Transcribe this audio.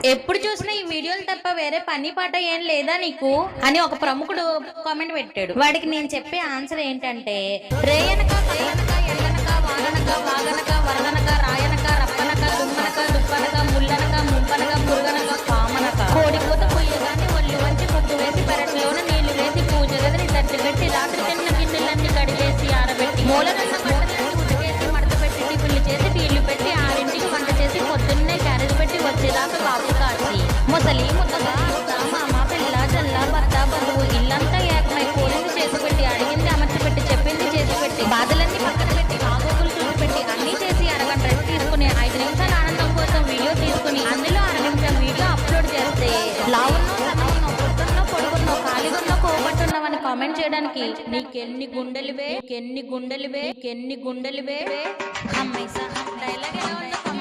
ఎప్పుడు చూసినా ఈ వీడియోలు తప్ప వేరే పని పాట ఏం లేదా నీకు అని ఒక ప్రముఖుడు కామెంట్ పెట్టాడు. వాడికి నేను చెప్పే ఆన్సర్ ఏంటంటే, రేయనక కయ్యనక ఎల్లనక వాననక వాగనక వరదనక రాయనక రప్పనక దుమ్మనక దుప్పనక ముల్లనక ముంపనక పురుగనక పామనక కోడిపోత పొయ్యగానే ఒళ్ళు వంచి పొట్టు వేసి పెరట్లోన నీళ్లు వేసి పూజ గదిని తట్టి పెట్టి రాత్రి తిన్న గిన్నెలన్నీ కడిగేసి ఆరబెట్టి మూలనన్న బట్టలన్నీ ఉతికేసి మడత పెట్టి టిఫిన్లు చేసి టీళ్లు పెట్టి 6ంటికి వంట చేసి పొద్దున్నే క్యారేజ్ పెట్టి వచ్చేదాకా కాపు కాచి ముసలి ముద్దగా అత్త మామ పిల్ల జల్ల భర్త బంధువు ఇల్లంతా ఏకమై కోరింది చేసి పెట్టి అడిగింది అమర్చి పెట్టి చెప్పింది చేసి పెట్టి బాధలన్నీ పక్కన పెట్టి ఆగోగులు చూసి పెట్టి అన్ని చేసి అరగంట రెస్ట్ తీసుకుని 5 నిమిషాల ఆనందం కోసం వీడియో తీసుకుని అందులో 1 నిమిషం వీడియో అప్లోడ్ చేస్తే లావున్నో సన్నగున్నో పొద్దున్నో పొడుగున్నో ఖాళీగున్నో కోపట్టున్నావని కామెంట్ చేయడానికి నీకెన్ని గుండెలువే అమ్మాయి సహా డైలాగ్ ఎలా ఉందో